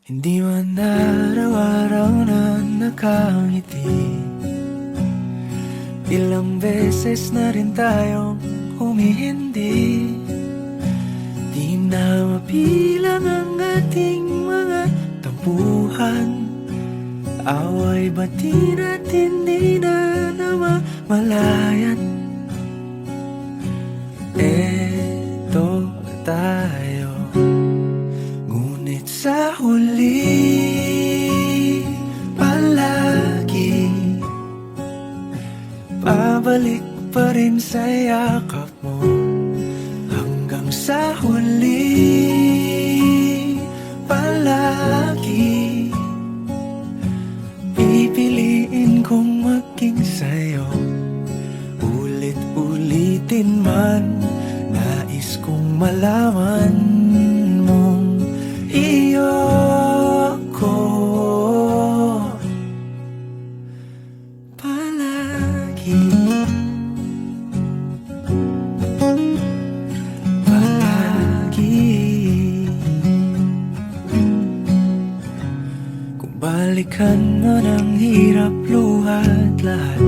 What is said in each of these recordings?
Hindi man araw-araw na nakangiti, ilang beses na rin tayong humihindi. Di na mabilang ang ating mga tampuhan, away bati natin di na namamalayan. Eto tayo, ngunit sa huli palagi pabalik pa rin sa yakap mo. Hanggang sa huli palagi pipiliin kong maging sa'yo. Ulit-ulitin man, nais kong malaman mong iyo ako palagi. Kung balikan man ang hirap, luhat lahat,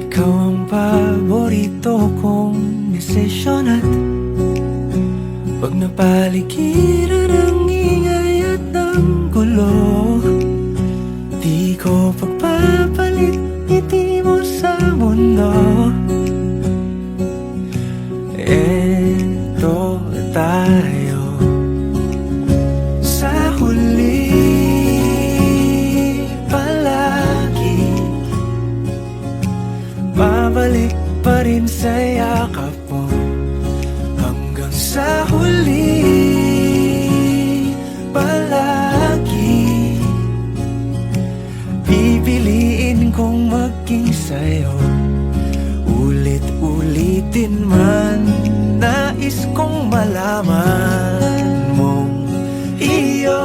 ikaw ang paborito kong desisyon. At pag napaligiran ng ingay at ng gulo, di ko pagpapalit ngiti mo sa mundo. Eto tayo, sa huli palagi babalik pa rin sa yakap mo. Hanggang sa huli palagi pipiliin kong maging sa'yo. Ulit-ulitin man, nais kong malaman mong iyo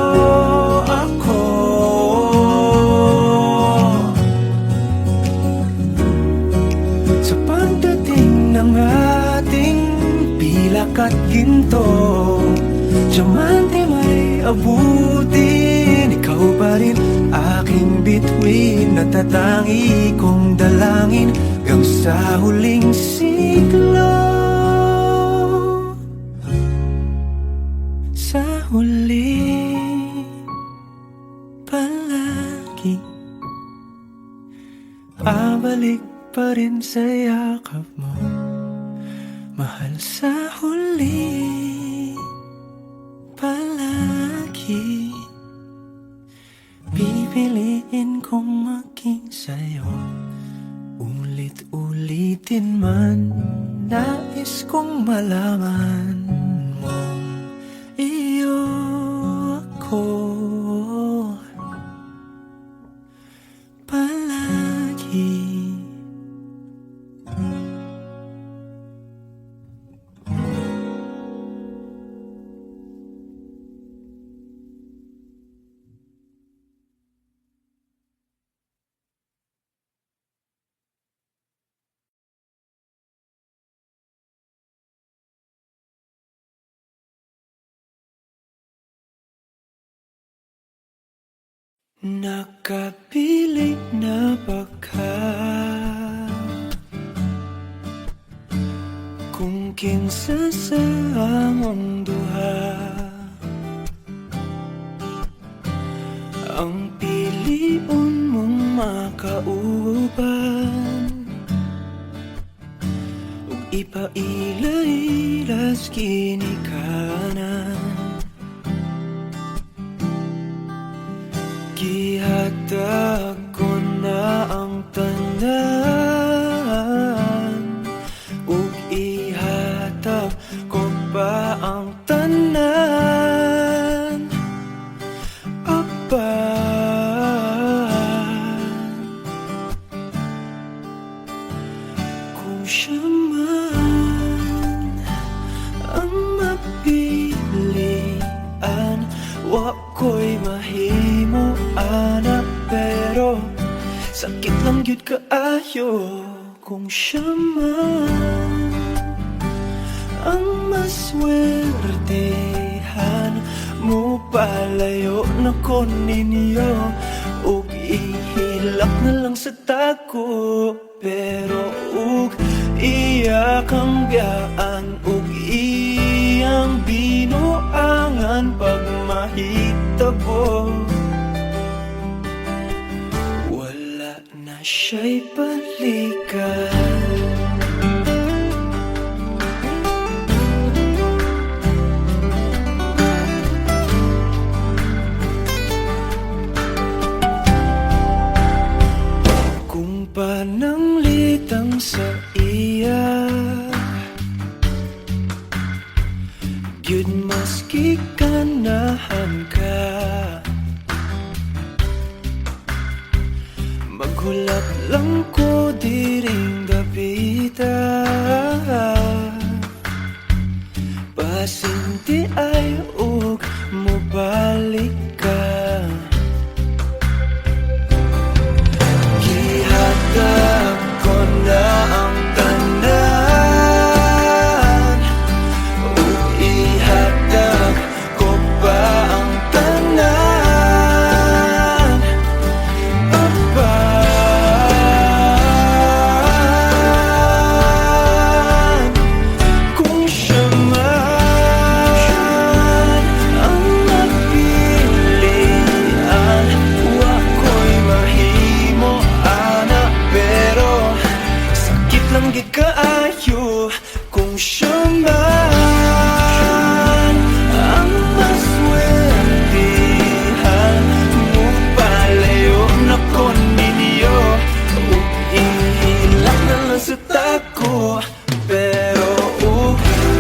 ako sa pagdating ng ating pilak at ginto. Diamante may abutin, ikaw pa rin aking bituin, natatangi kong dalangin hanggang sa huling siglo. Sa huli palagi pabalik pa rin sa yakap mo, mahal. Sa huli palagi pipiliin kong maging sa'yo. Ulit-ulitin man, nais kong malaman mong iyo ako palagi. Nakapilit na ba ka kung kinsa sa among duha ang piliun mong makauban, ug ipaila-ilas ginikanan. Gihatag ko na ang tanan, ug ihatag ko pa ang tanan. Apan kung siya man ang mapilian, wa ko'y mahimo ana, pero sakit lang gyud kaayo kung siya man ang maswertehan mo Mupalayo na ko ninyo ug ihilak na lang sa tako. Pero ug iya kang biyaan ug iyang binuangan pag mahitabo. Wala na siya'y balikan. Pananglitang sa iya gyud maski ganahan ka, maghulap lang ko diring dapita. Pasinti ay ug mobalik ka. Gihatag ko na ang tanan ug ihatag ko pa ang tanan. Apan kung siya man ang napilian, wa ko'y mahimo ana, pero sakit lang gid kaayo kung siya man ang maswertihan. Mupalayo na ko ninyo ug ihilak na lang sa tako. Pero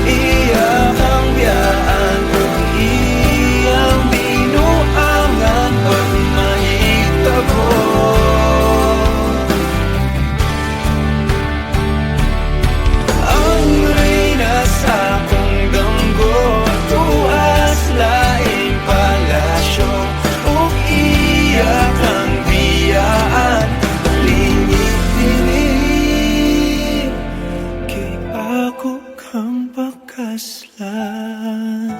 iya kang biyaan ug iyang binuangan pag mahitabo. Ang reyna sa akong damgo tuas laing palasyo ug iya kang biyaan lingit-lingit. Kay ako kang pakaslan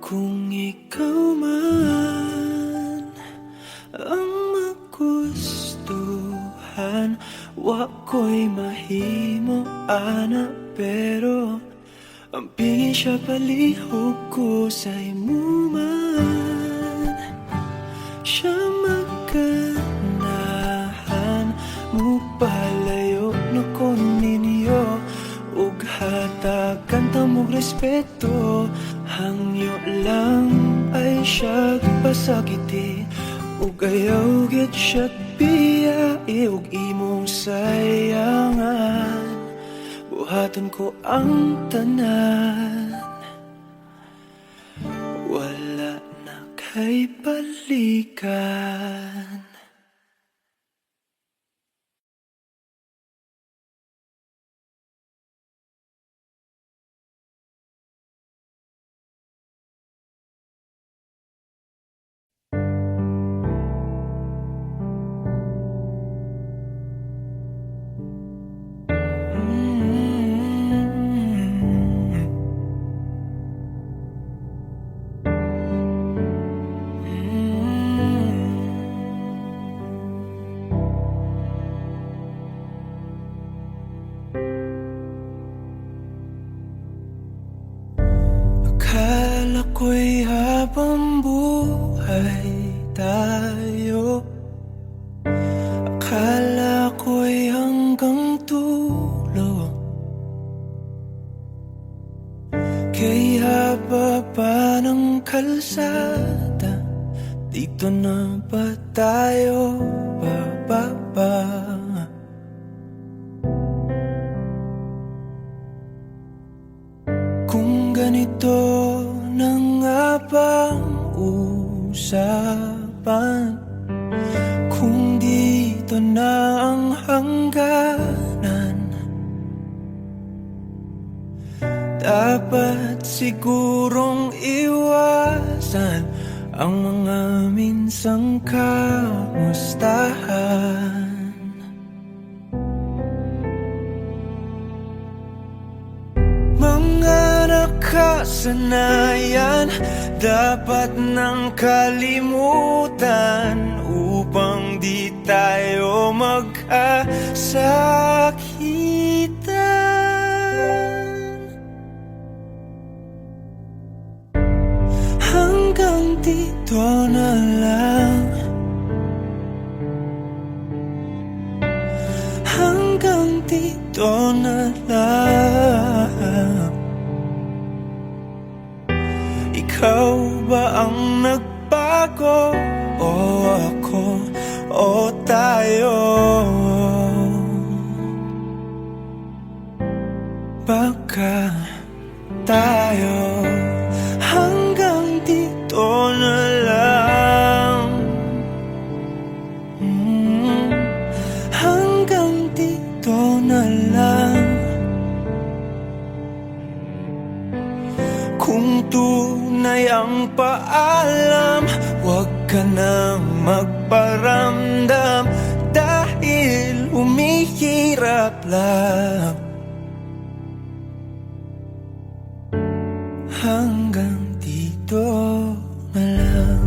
kung ikaw man ang magustuhan. Wa ko'y mahimo ana, pero ang pingin siya palihog ko sa imo man. Siya maganahan, mupalayo na ko ninyo ug hatagan ta mong respeto. Hangyo lang ay siya pasakiti ug ayaw gid siya biyai ug imong sayangan. Buhaton ko ang tanan, wala na kay balikan. Akala ko'y habang buhay tayo, akala ko'y hanggang dulo. Kay haba pa ng kalsada, dito na ba tayo bababa? Kung ganito na nga bang usapan, kung dito na ang hangganan, dapat sigurong iwasan ang mga minsang kamustahan. Mga nakakita kasanayan, dapat nang kalimutan upang di tayo magkasakitan. Hanggang dito na lang, hanggang dito na lang. Ikaw ba ang nagbago, o ako, o tayo? Baka tayo hanggang dito na lang. Hanggang dito na lang. Kung tunay ang paalam, huwag ka nang magparamdam, dahil humihirap lang. Hanggang dito na lang.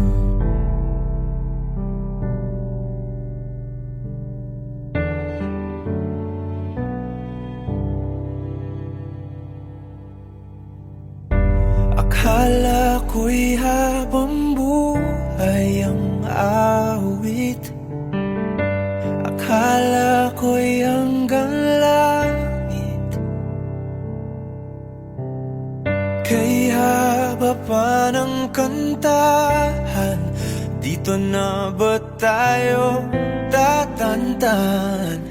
Akala ko'y habang buhay ang awit, akala ko'y hanggang langit. Kay haba pa ng kantahan, dito na ba tayo tatantan?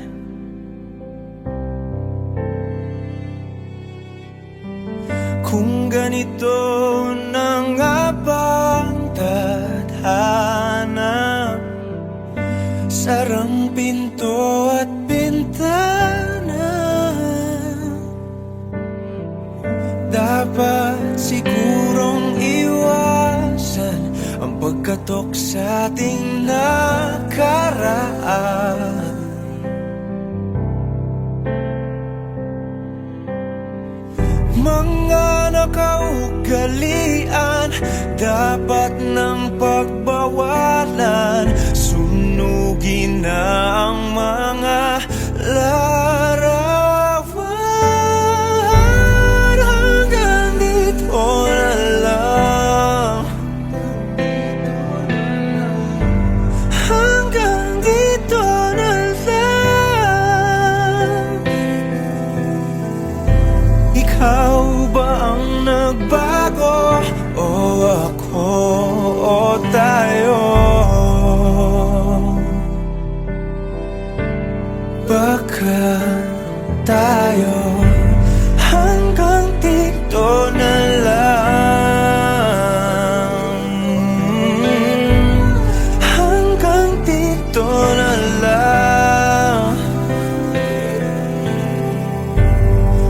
Kung ganito na nga bang tadhana, sarang pinto at bintana. Dapat sigurong iwasan ang pagkatok sa ating nakaraan. Mga nakaugalian, dapat ng pagbawalan. Sunugin na ang mga larawan. Hanggang dito na lang. Hanggang dito na lang. Ikaw ba ang nagbago, o ako, o tayo? Baka tayo hanggang dito na lang. Hanggang dito na lang.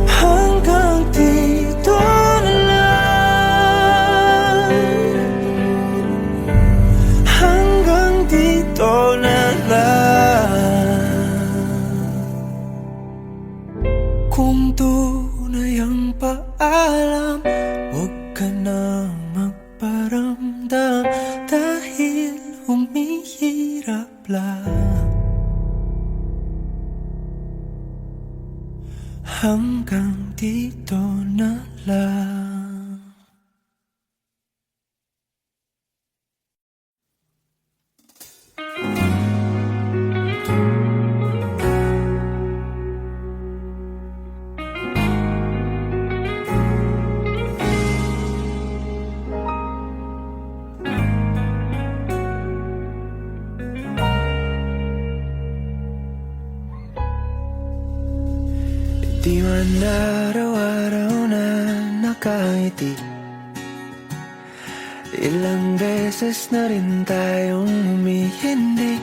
Hanggang dito na lang. Hanggang dito na lang. Kung tunay ang paalam, huwag ka na magparamdam, dahil humihirap lang. Hanggang dito na lang. Di man araw-araw na nakangiti, ilang beses na rin tayong humihindi.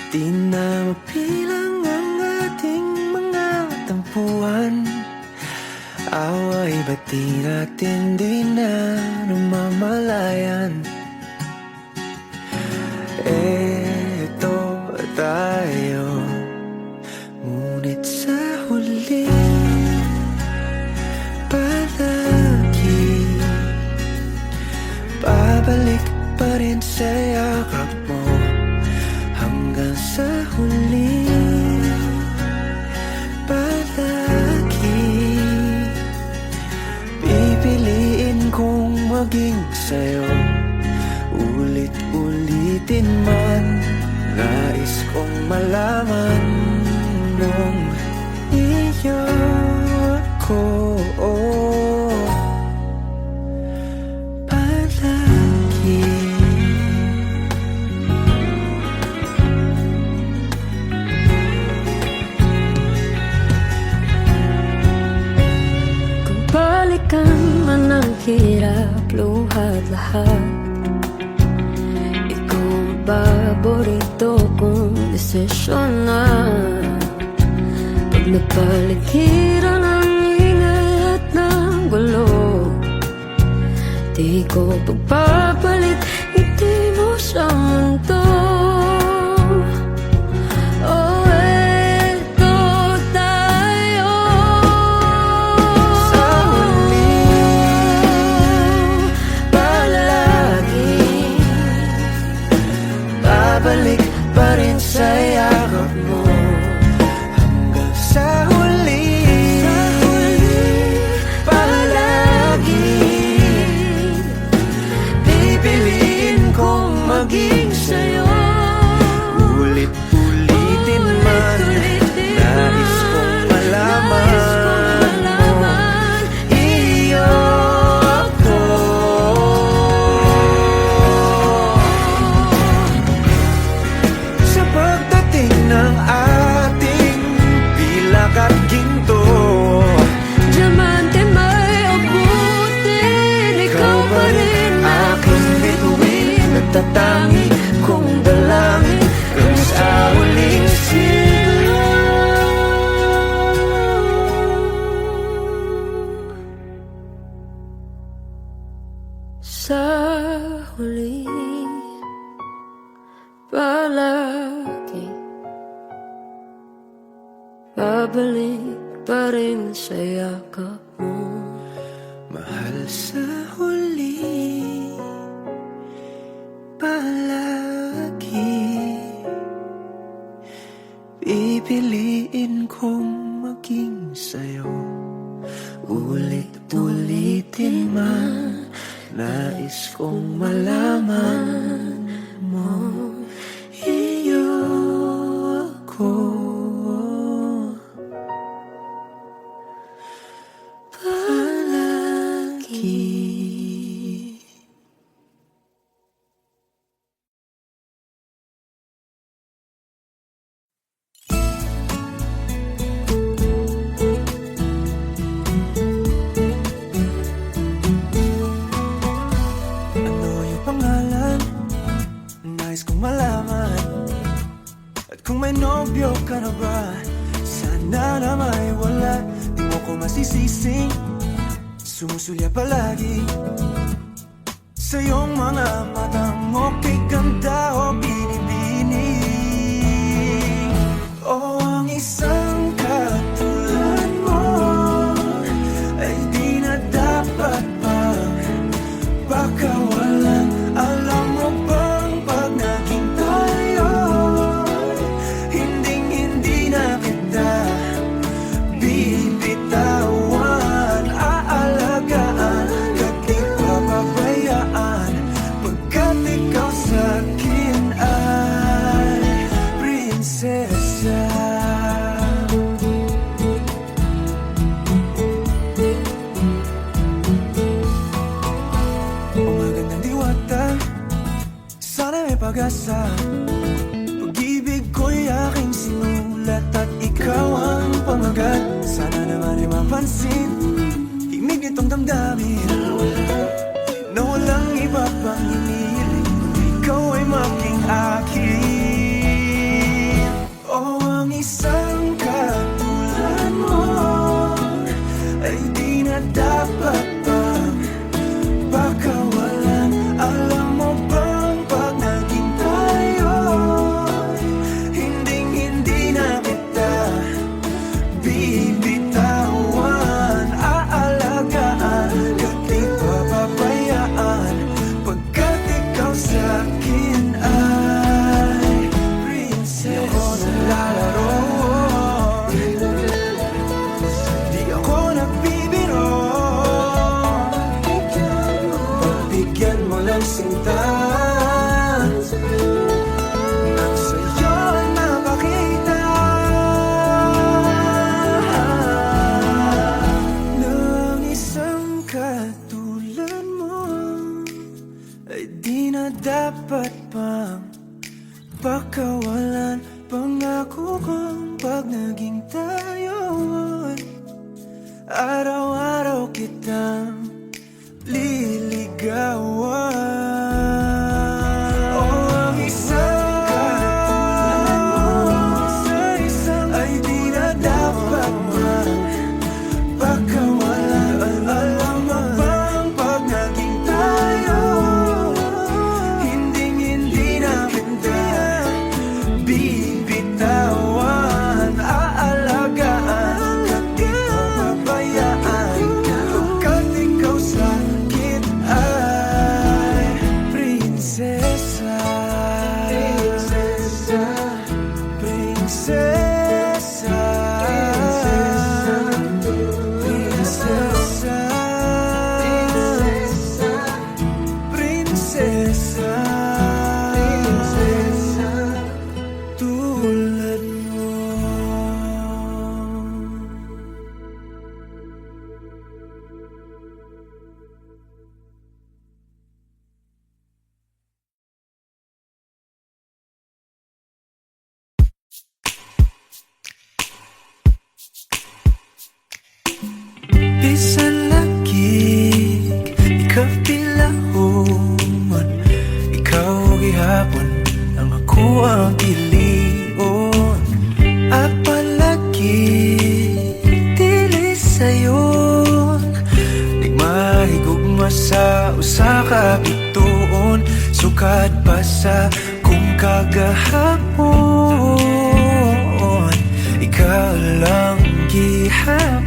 Di na mapilang ang ating mga tampuhan, away ba't di natin di na namamalayan? Eto tayo, ngunit sa huli pala Babalik pa rin sa yakap mo hanggang sa huli. Palagi pipiliin kong maging sa'yo, ulit-ulitin man. Nais kong malaman mong iyo ako. Palagi. Kung balikan man ang hirap, luhat lahat, ikaw ang paborito kong desisyon na. Pag napaligiran ang ingay at ng gulo, di ko pagpapalit ngiti mo sa mundo. Oh, eto tayo Sa huli, palagi babalik pa rin sa yakap mo hanggang sa huli. Palagi pipiliin kong maging sa'yo, ulit-ulitin man. Nais kong malaman mo, iyo ako. Sa pagdating ng ating pilak at ginto, diamante may abutin, ikaw pa rin aking bituin, nagtatangi kong dalangin hanggang sa huling sigaw. sa huli. Palagi babalik pa rin sa yakap mo. Mahal, sa huli palagi pipiliin kong maging sa'yo, ulit-ulitin man. Nais kong malaman mo, iyo ako. Palagi. Ano yung pangalan? Nais kong malaman. At kung may nobyo ka na ba, sana na may wala. Di mo ko masisising sumusulya palagi sa iyong mga matang okay ganda o binibini. O ang isang katulad mo ay di na dapat pa. Baka walang alam mo bang pag naging tayo, hinding-hindi na kita bibitawan. Aalagaan ka't di papabayaan, pagkat ikaw sa'kin ay prinsesa. Sana may pag-asa. Pag-ibig ko'y aking sinulat at ikaw ang pamagat. Sana naman ay mapansin himig nitong damdamin na walang iba pang hinihiling kundi ikaw ay maging akin. O ang isang katulad mo ay di na dapat pa. Baka walang alam mo bang pag naging tayo, hinding-hindi na kita bibitawan. Aalagaan ka't di papabayaan, pagkat katulad mo ay di na dapat pang pakawalan. Pangako kong pag naging tayo, araw-araw kitang liligawan. Oh, ang isang katulad mo sa isang ay di na dapat pakawalan. Alam mo bang pag naging tayo, hindi na kita bibitawan. Aalagaan ka, di papabayaan. Pagkat ikaw sa akin ay prinsesa. Prinsesa, prinsesa, prinsesa, prinsesa, tulad mo. Bisan lagi ikaw pilahon, ikaw gihapon ang ako ang pilion. At palagi dili sayon, di mahigugma sa usa ka bituon. Sukad pa sa kung kagahapon, ikaw lang gihapon.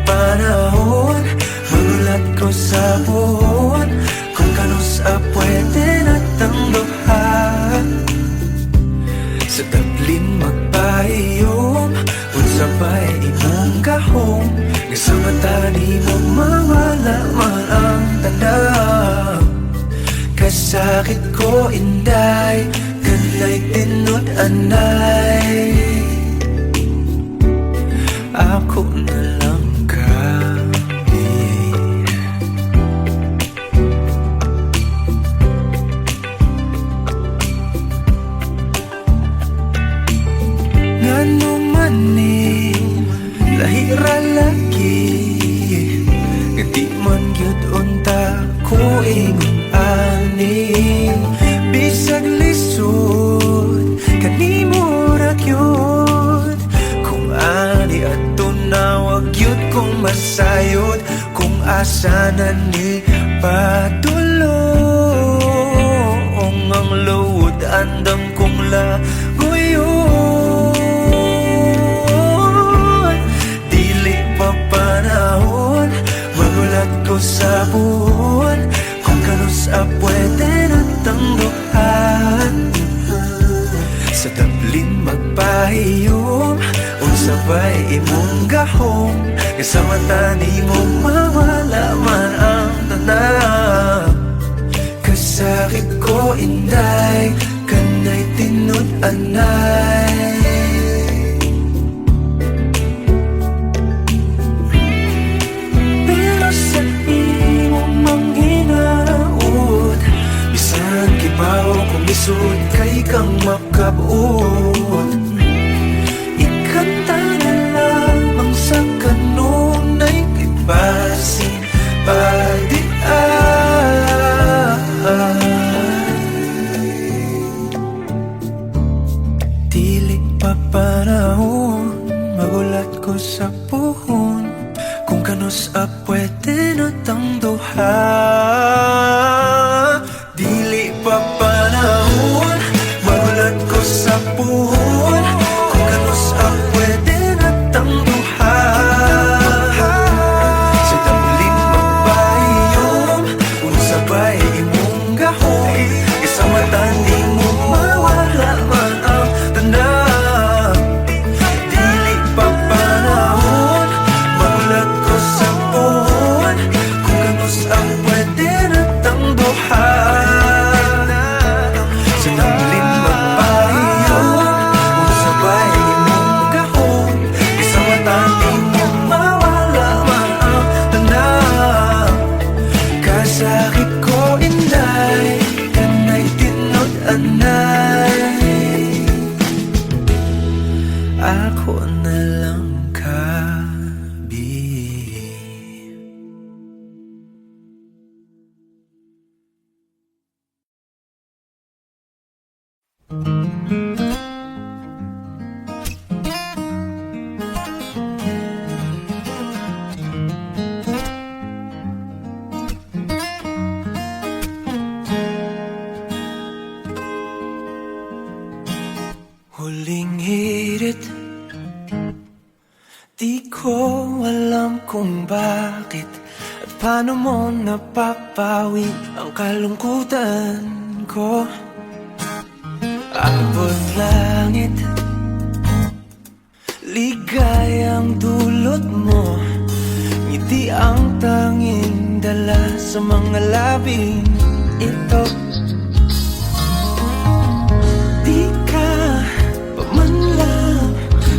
Panahon, magulat ko sa buhon, kung kanus pwede na tangduhan. Sa tablin magpahiyom, unsa ba'y imong gahom, nga sa mata ni mo mawala man ang tandang. Kasakit ko inday, kanay tinod anay, ako na lang lahira lagi, nga di man gyud unta ko ingon ani. Bisag lisod kanimo ra gyud, kung ani adto na wag gyud kong masayod. Kung asa na ni padulong ang luod, andam kong laguyon. Panahon, magulat ko sa buwan, kung kanus pwede na tangduhan. Sa tablin magpahiyom, unsa ba'y imong gahom, nga sa mata ni mo mawala man ang tanan. Kasakit ko inday, kanay tinod anay, kung lisod kay kang makabuot. Ikanta na lamang sa kanunay, ipasin padian. Dili pa panahon, magulat ko sa puhon, kung kanus pwede na tangduhan. Dili pa panahon, magulat ko sa puhon, kung kanus pwede na tangduhan. Sa tablin magpahiyom, unsa ba'y imong gahom, isa mata di mo mawala man ang tanda. Dili pa panahon, magulat ko sa puhon, kung kanus pwede na tangduhan. Di ko alam kung bakit at paano mo napapawi ang kalungkutan ko. Abot langit, ligayang dulot mo, ngiti ang tanging dala sa mga labing ito. Di ka pa man lang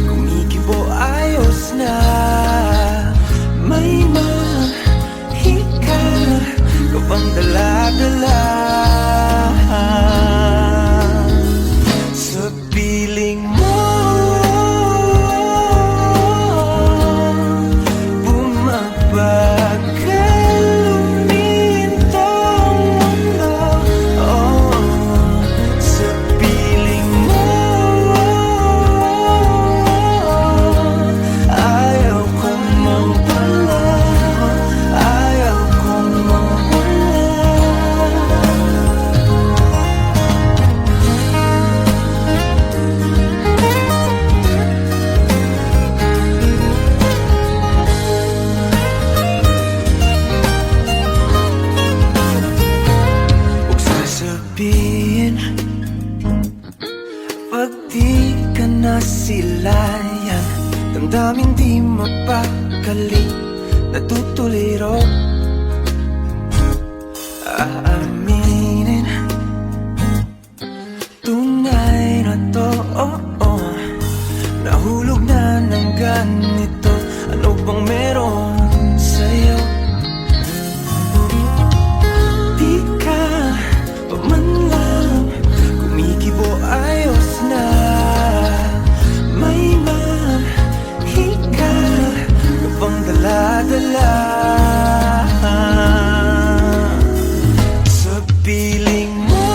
kumikibo, ayos na. May mahika ka bang dala-dala sa piling mo? Bumabagal lumintang mundo, oh, sa piling mo. Ayaw kong mawala, ayaw kong mawala. Huwag sasabihin pag di ka nasilayan, damdaming di mapakali, natutuliro. Aaminin, tunay na to, oh, oh. Nahulog na ng ganito, ano bang meron sa'yo? Di ka pa man lang kumikibo, ayos na. May mahika ka bang dala-dala sa piling mo?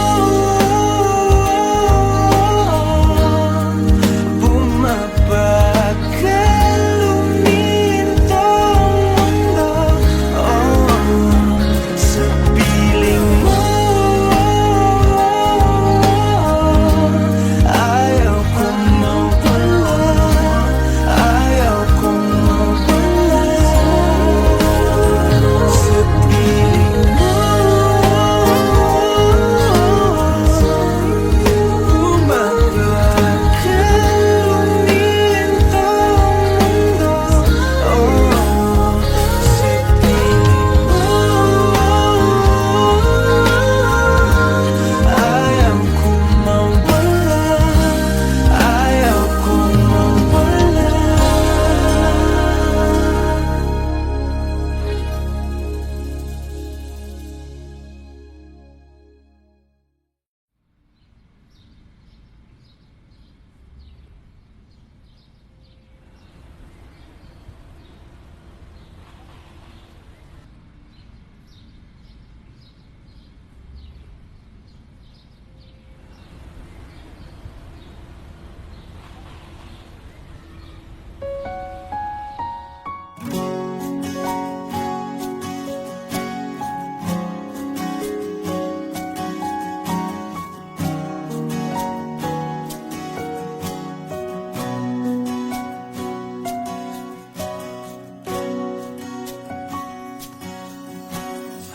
Bumabagal lumintang mundo, oh, sa piling mo. Ayaw kong mawala, ayaw kong mawala sa piling mo. Bumabagal lumintang mundo, oh, sa piling mo. Ayaw kong mawala, ayaw kong mawala.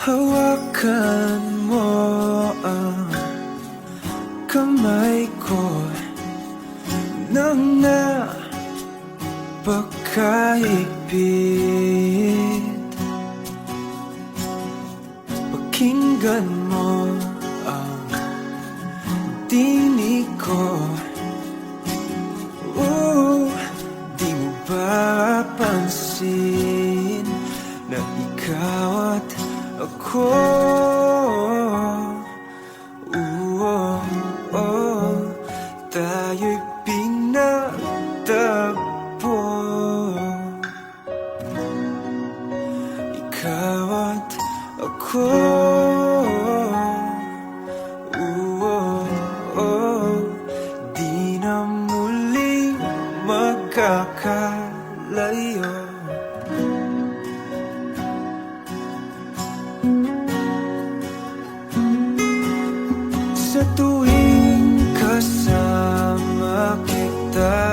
Hawakan mo ang kamay ko nang napakahigpit. Pakinggan mo ang tinig ko. Di mo ba pansin na ikaw at ako, tayo'y pinagtagpo. Ikaw at ako, di na muling magkakalayo. Sa tuwing kasama kita,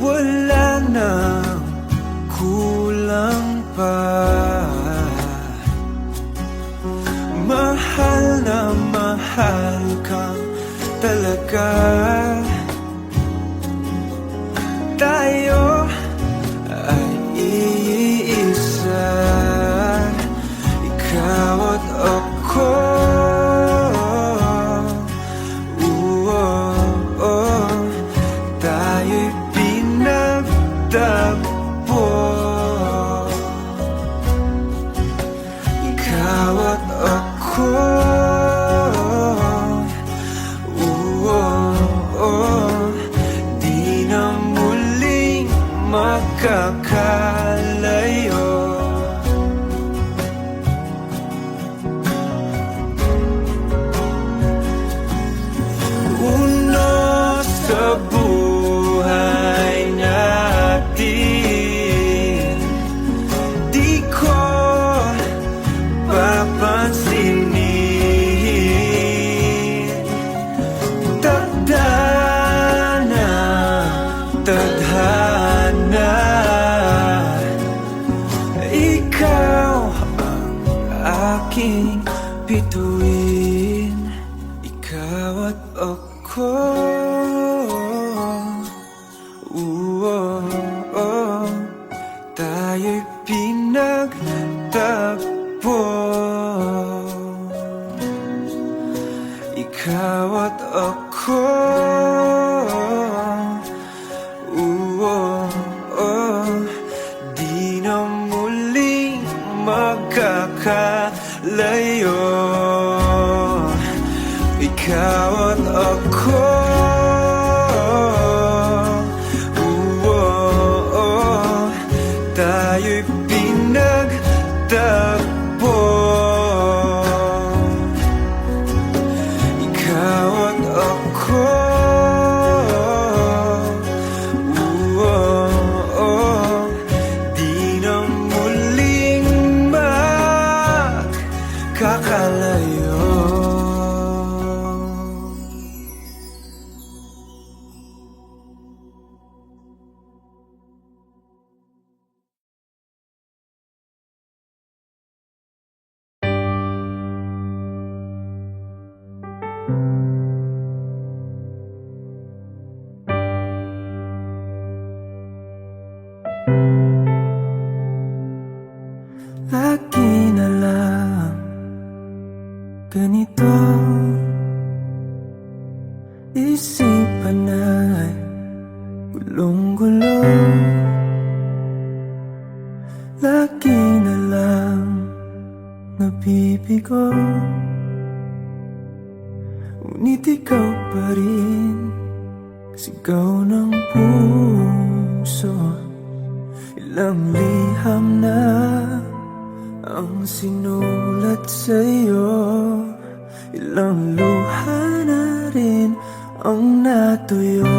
wala nang kulang pa. Mahal na mahal kang talaga. Tayo ay iisa, ikaw at ako. Tayo'y pinagtagpo, ikaw at ako. Di na muling makakalayo. Uno sa buhay natin, di ko papansinin. Tadhana, tadhana, ikaw ang aking bituin, ikaw at ako. Tayo'y pinagtagpo, ikaw at ako. Di na muling magkakalayo, ikaw at ako. Tayo'y pinagtagpo, ikaw at ako. Di na muling magkakalayo. Lagi na lang ganito, isipan ay gulong-gulo. Lagi na lang nabibigo, ngunit ikaw pa rin sigaw ng puso. Ilang liham na ang sinulat sa'yo, ilang luha na rin ang natuyo.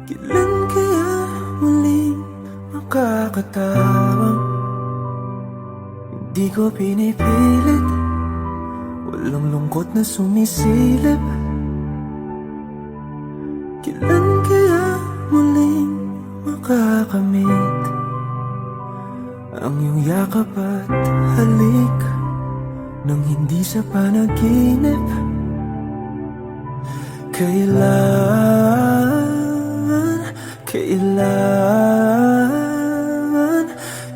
Kailan kaya muling makakatawang? Hindi ko pinipilit, walang lungkot na sumisilip. Kailan kaya muling makakamit ang iyong yakap at halik nang hindi sa panaginip? Kailan, kailan,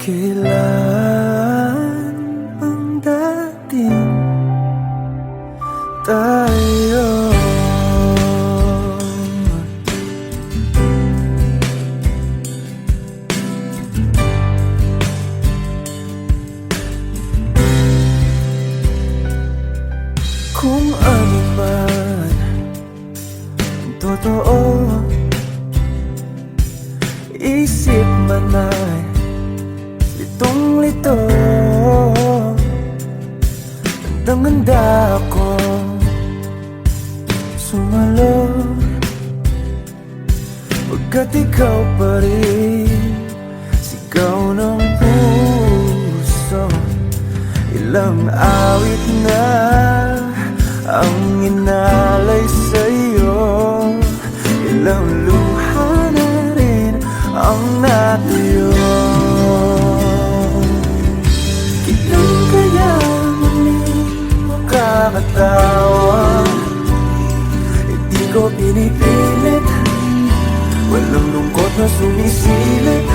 kailan ang dating tayo? Kung ano man ang totoo, isip man ay litong-lito. Handang-handa ako sumalo, pagkat ikaw pa rin sigaw ng puso. Ilang awit na ang inalay sa'yo, ilang pilit, walang lungkot na sumisilip.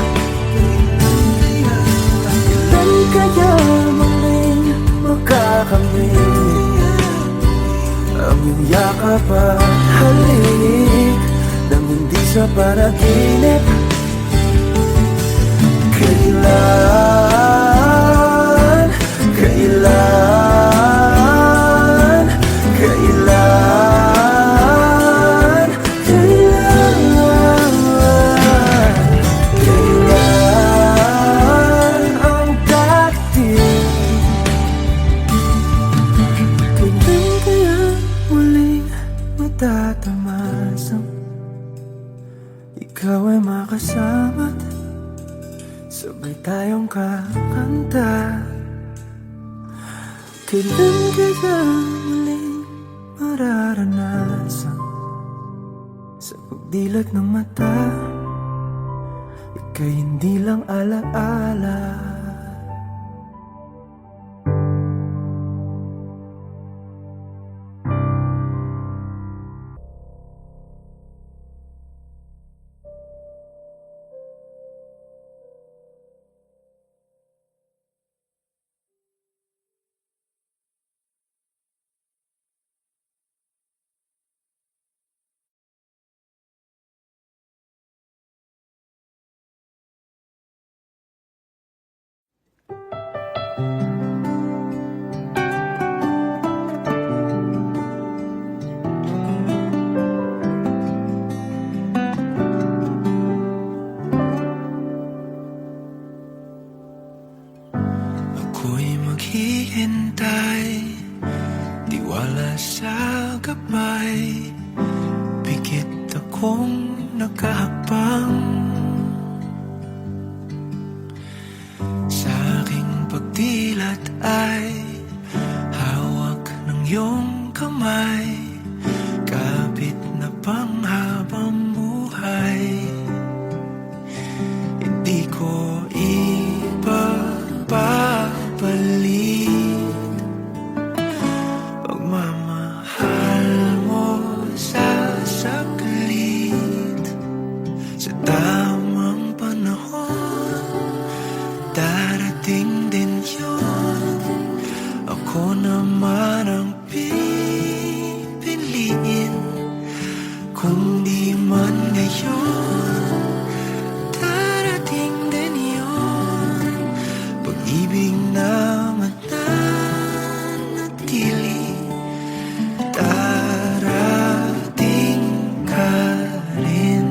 Kailan kaya muling makakamit ang iyong yakap at halik nang hindi sa panaginip? Kailan, kailan, kailan, kailan, kailan ang dating? Kailan kaya muling matatamasang ikaw ay makasama't sabay tayong kakanta? Kailan kaya muling mararanasan sa pagdilat ng mata ika'y hindi lang alaala? Ako'y maghihintay, tiwala sa gabay, pikit akong nakahakbang sa aking pagdilat ay hawak ng iyong kamay, kapit na panghabang buhay. Hindi ko ipapalit pagmamahal mo sa saglit. Sa tamang panahon, darating din yun. Ako naman ang pipiliin, kung di man ngayon, darating din yun. Pag-ibig na mananatili, darating ka rin.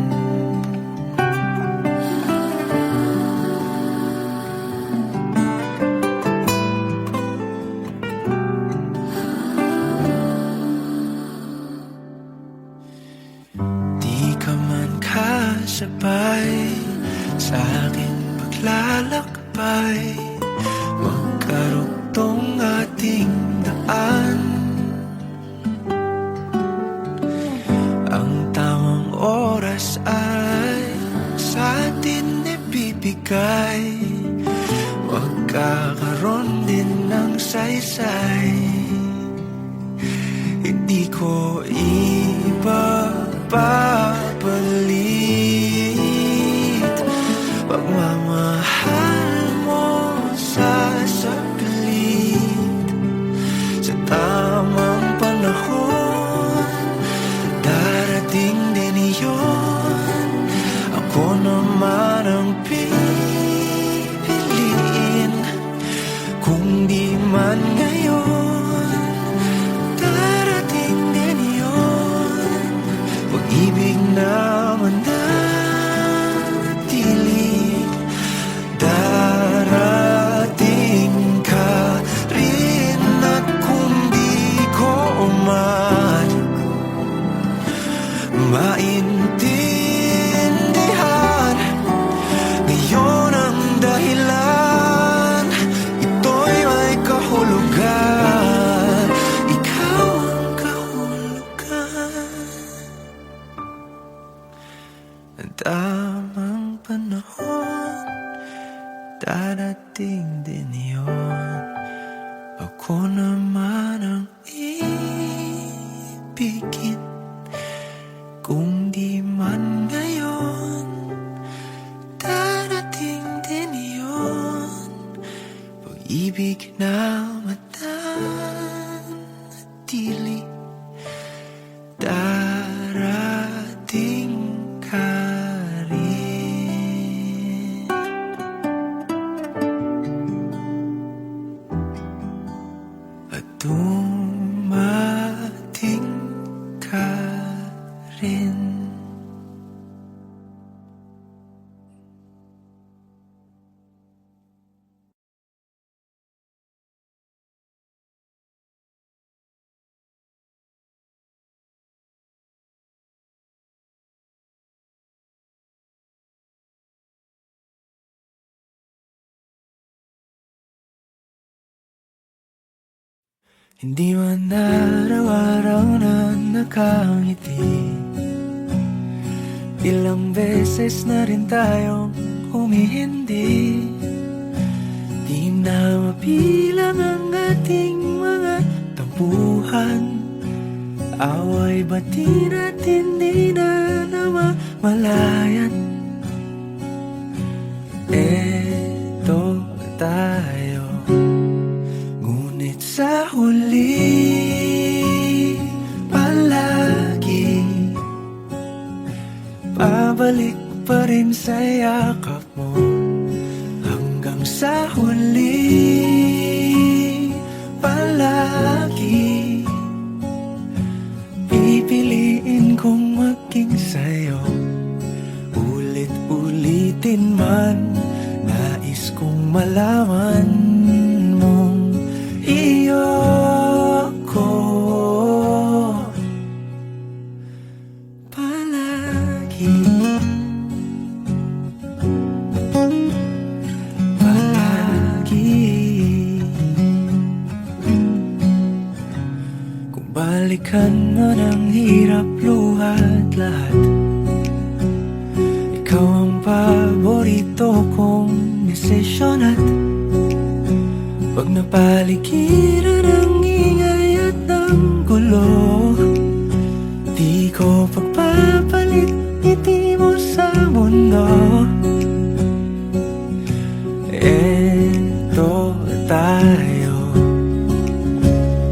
Di ka man kasabay sa aking paglalakbay, magkarugtong ating daan. Ang tamang oras ay sa atin ibibigay, magkakaroon din ng saysay. Hindi ko ipapalit pagmamahal mo sa saglit. Sa tamang panahon, darating din iyon. Ako naman ang pipiliin, kung di man ngayon, darating din yun. Pag-ibig na mananatili, darating ka rin. At kung di ko man maintindihan ngayon ang dahilan, ito'y may kahulugan. Ikaw ang kahulugan. Ang tamang panahon, darating din yun. Ako naman ang ibigin, kung rin. Hindi man araw-araw na nakangiti, ilang beses na rin tayong humihindi. Di na mapilang ang ating mga tampuhan, away bati natin di na namamalayan. Eto tayo, ngunit sa huli palagi pabalik pa rin sa yakap mo. Hanggang sa huli palagi pipiliin kong maging sa'yo. Ulit-ulitin man, nais kong malaman mong iyo ko palagi. Palagi. Kung balikan mo ng hirap, luhat lahat, ikaw ang paborito kong desisyon. At pag napaligiran ng ingay at ng gulo, di ko pagpapalit ngiti mo sa mundo. Eto tayo,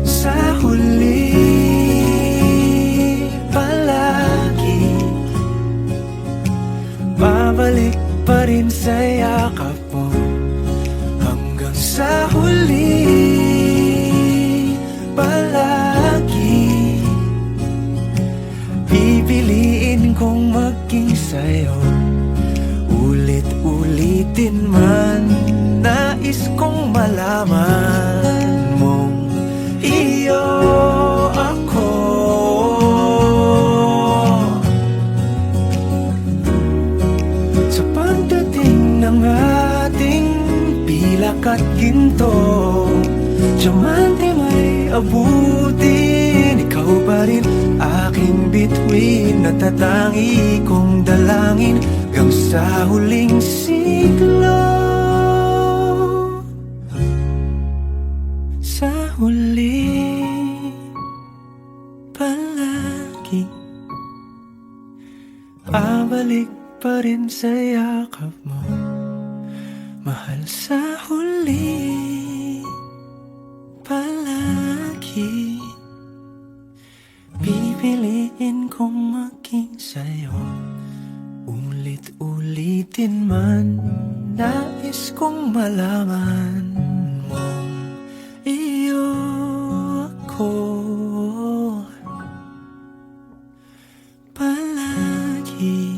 sa huli palagi babalik pa rin sa yakap mo. Hanggang sa huli palagi pipiliin kong maging sa'yo. Ulit-ulitin man, nais kong malaman mong iyo ako. Sa pagdating ng ating pilak at ginto, diamante may abutin, ikaw pa rin aking bituin, natatangi kong dalangin hanggang sa huling siglo. Sa huli palagi babalik pa rin sa yakap mo, mahal. Sa huli palagi pipiliin kong maging sa'yo. Ulit-ulitin man, nais kong malaman mong iyo ako palagi.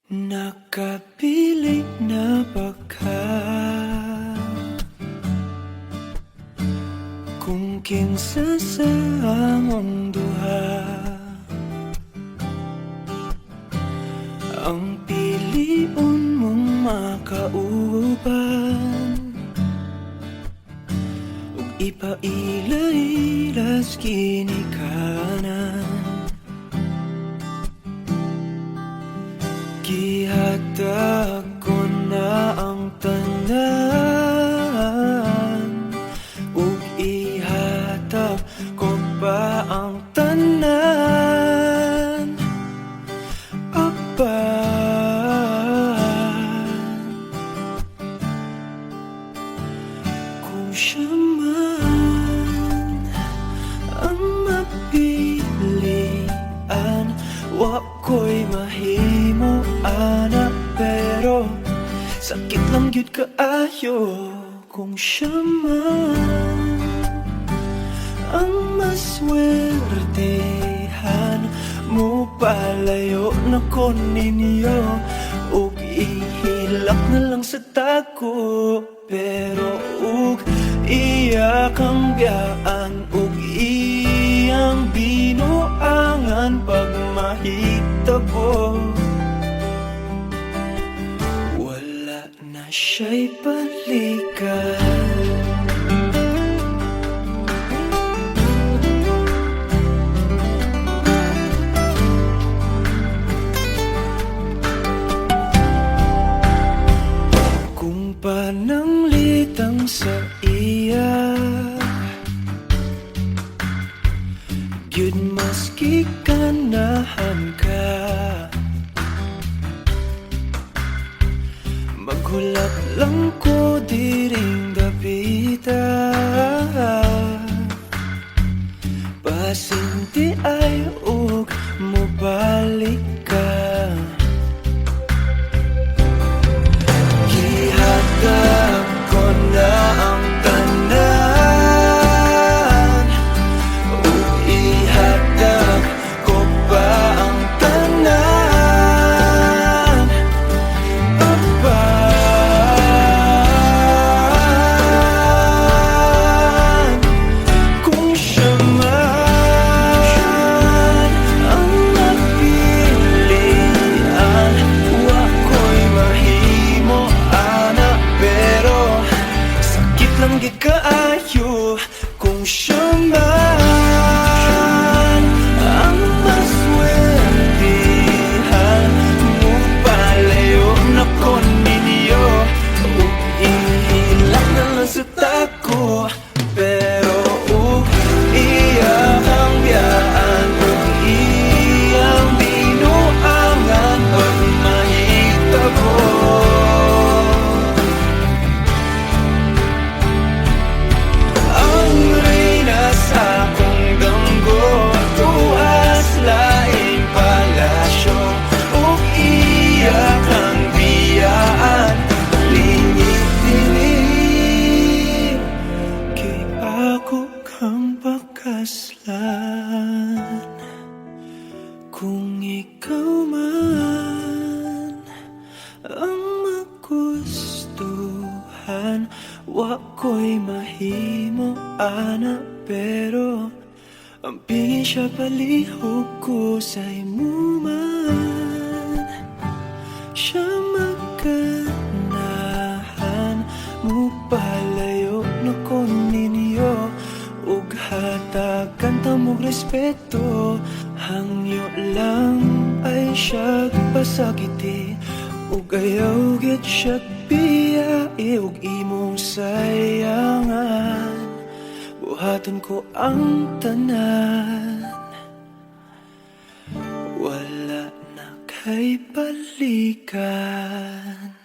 Nakapiling na ba ka kung kinsa sa among duha ang piliun mong makauban, ug ipaila-ilas ginikanan. Gihatag ko na ang tanan, ug ihatag ko pa ang tanan. Apan siya man ang mapilian, wa ko'y mahimo ana, pero sakit lang gyud kaayo kung siya man ang maswertehan. Mo palayo na ko ninyo ug ihilak na lang sa tako, pero ug iya kang biyaan ug iyang binuangan pag mahitabo. Wala na siya'y balikan. Pananglitang sa iya, gyud maski ganahan ka, maghulap lang ko diring dapita, pasinti ay ug mobalik ka. Gihatag ko na ang tanan, ug ihatag ko pa ang tanan, apan kung siya man ang napilian, wa ko'y mahimo ana, pero sakit lang gid kaayo kung siya man ang maswertehan. Mo palayo na ko ninyo ug ihilak na lang sa tako, pero ug iya kang biyaan ug iyang binuangan pag mahitabo. Ang reyna sa akong damgo, tuas laing palasyo, ug iya kang biyaan lingit-lingit. Kay ako kang pakaslan, kung ikaw man ang magustuhan, wa ko'y mahimo ana, pero ang pingin siya palihog ko sa imo man. Siya maganahan, mo palayo na ko ninyo ug hatagan ta mong respeto. Hangyo lang ay siya pasakiti ug ayaw gid siya biyae ug imong sayangan. Buhaton ko ang tanan, wala na kay balikan.